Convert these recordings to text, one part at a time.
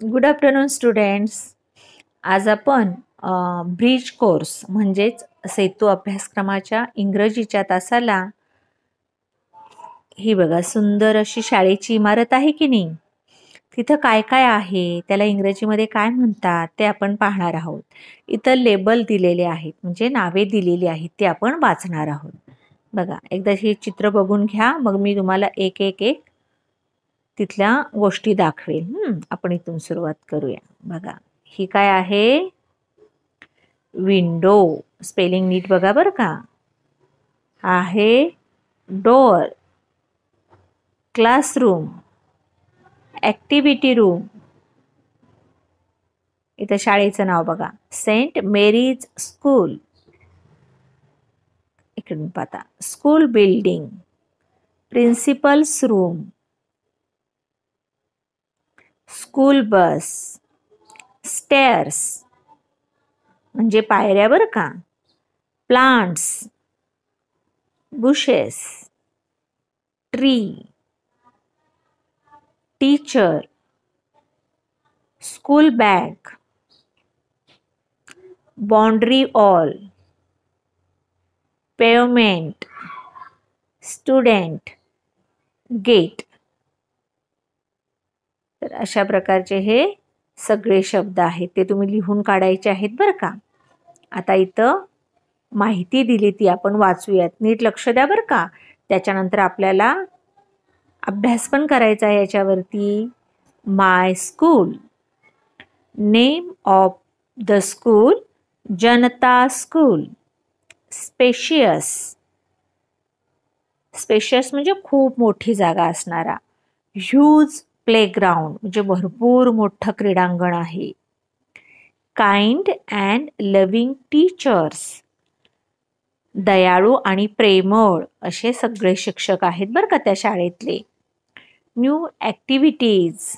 Good afternoon students. आज आपण bridge course म्हणजेच सेतू अभ्यासक्रमाच्या इंग्रजीच्या तासाला ही बघा सुंदर अशी शाळेची इमारत आहे की नाही, तिथं काय काय आहे, त्याला इंग्रजीमध्ये काय म्हणतात ते आपण पाहणार आहोत. इथं लेबल दिलेले आहेत म्हणजे नावे दिलेली आहेत, ते आपण वाचणार आहोत. बघा एकदा हे चित्र बघून घ्या, मग मी तुम्हाला एक एक एक तिथल्या गोष्टी दाखवेल. आपण इथून सुरुवात करूया. बघा ही काय आहे, विंडो. स्पेलिंग नीट बघा बरं का. आहे डोअर, क्लासरूम, ॲक्टिव्हिटी रूम. इथं शाळेचं नाव बघा, सेंट मेरीज स्कूल. इकडून पाहता school building, principal's room, school bus, stairs म्हणजे पायऱ्या बरं का, plants, bushes, tree, teacher, school bag, boundary wall, pavement, student, gate. तर अशा प्रकारचे हे सगळे शब्द आहेत, ते तुम्ही लिहून काढायचे आहेत बरं का. आता इथं माहिती दिली ती आपण वाचूयात, नीट लक्ष द्या बरं का. त्याच्यानंतर आपल्याला अभ्यास पण करायचा आहे याच्यावरती. My school, name of the school, Janata school. Spacious, spacious म्हणजे खूप मोठी जागा असणारा. ह्यूज प्लेग्राऊंड म्हणजे भरपूर मोठं क्रीडांगण आहे. काइंड अँड लव्हिंग टीचर्स, दयाळू आणि प्रेमळ असे सगळे शिक्षक आहेत बरं का त्या शाळेतले. New activities,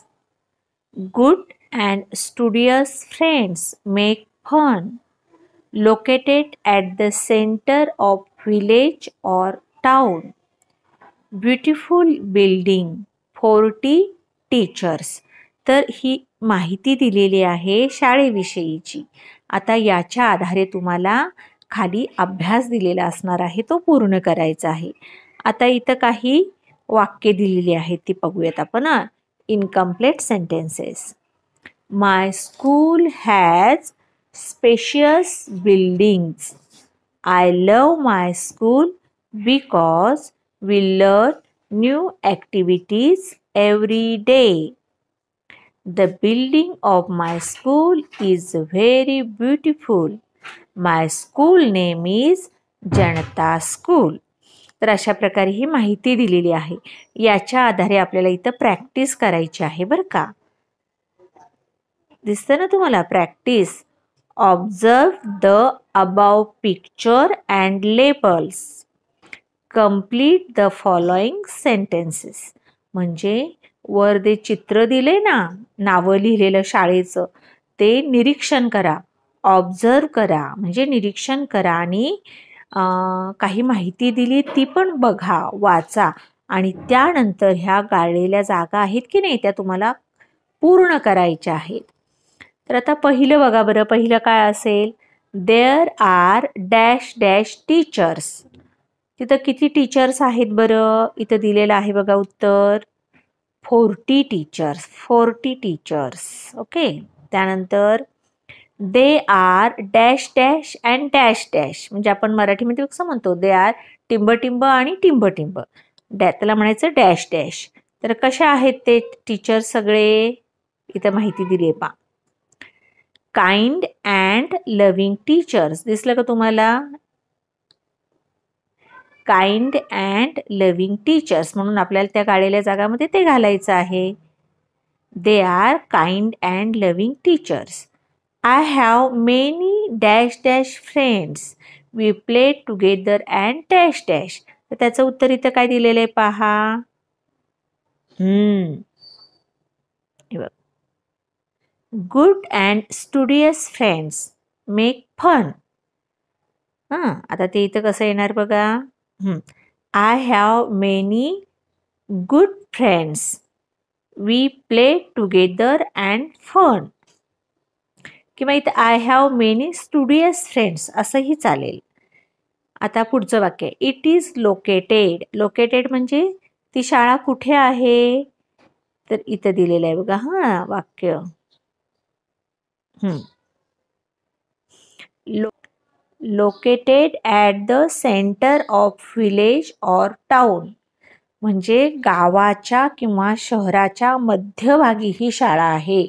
good and studious friends make fun. Located at the centre of village or town. Beautiful building, 40 teachers. तर ही माहिती दिलेली आहे शाळेविषयीची. आता याच्या आधारे तुम्हाला खाली अभ्यास दिलेला असणार आहे, तो पूर्ण करायचा आहे. आता इथं काही वाक्य दिलेली आहेत ती बघूयात आपण. Incomplete sentences. My school has spacious buildings. I love my school because we learn new activities every day. The building of my school is very beautiful. My school name is Janata school. तर अशा प्रकारे ही माहिती दिलेली आहे. याच्या आधारे आपल्याला इथं प्रॅक्टिस करायची आहे बरं का. दिसतं ना तुम्हाला practice. Observe the above picture and labels. Complete the following sentences म्हणजे वर जे चित्र दिले ना, नावं लिहिलेलं शाळेचं, ते निरीक्षण करा. ऑब्झर्व करा म्हणजे निरीक्षण करा आणि काही माहिती दिली ती पण बघा, वाचा आणि त्यानंतर ह्या गाळलेल्या जागा आहेत की नाही त्या तुम्हाला पूर्ण करायच्या आहेत. तर आता पहिलं बघा बरं, पहिलं काय असेल, there are dash dash teachers. तिथं किती टीचर्स आहेत बरं, इथं दिलेलं आहे बघा उत्तर 40 टीचर्स. 40 टीचर्स. ओके. त्यानंतर they are dash dash and dash dash म्हणजे आपण मराठीमध्ये कसं म्हणतो, दे आर टिंब टिंब आणि टिंब टिंब, त्याला म्हणायचं डॅश डॅश. तर कशा आहेत ते टीचर सगळे, इथं माहिती दिली आहे पा. काइंड अँड लव्हिंग टीचर्स दिसलं का तुम्हाला. काइंड अँड लव्हिंग टीचर्स म्हणून आपल्याला त्या गाळलेल्या जागामध्ये ते घालायचं आहे. They are kind and loving teachers. I have many dash dash friends. We play together and dash dash. तर त्याचं उत्तर इथं काय दिलेलं आहे पहा. Good and studious friends make fun. आता ते इथं कसं येणार बघा. I have many good friends we play together and fun. किंवा इथे I have many studious friends असंही चालेल. आता पुढचं वाक्य, इट इज लोकेटेड. लोकेटेड म्हणजे ती शाळा कुठे आहे, तर इथं दिलेलं आहे बघा हा वाक्य. Located at the centre of village or town. म्हणजे गावाच्या किंवा शहराच्या मध्यभागी ही शाळा आहे.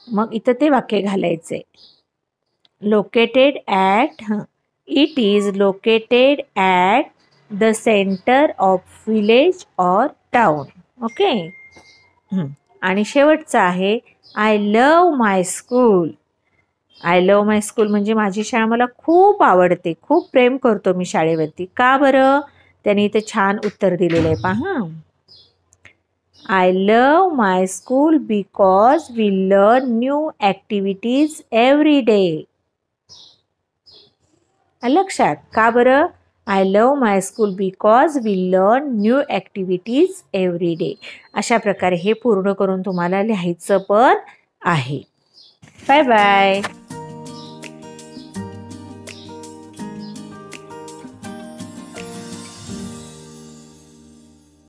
मग इथं ते वाक्य घालायचे. Located at, it is located at the centre of village or town. Okay. आणि शेवटचं आहे, I love my school. I love my school म्हणजे माझी शाळा मला खूप आवडते, खूप प्रेम करतो मी शाळेवरती. का बरं? त्यांनी इथे छान उत्तर दिलेलं आहे पहा. I love my school because we learn new activities every day. लक्षात, का बरं? I love my school because we learn new activities every day. अशा प्रकारे हे पूर्ण करून तुम्हाला लिहायचं पण आहे. Bye bye.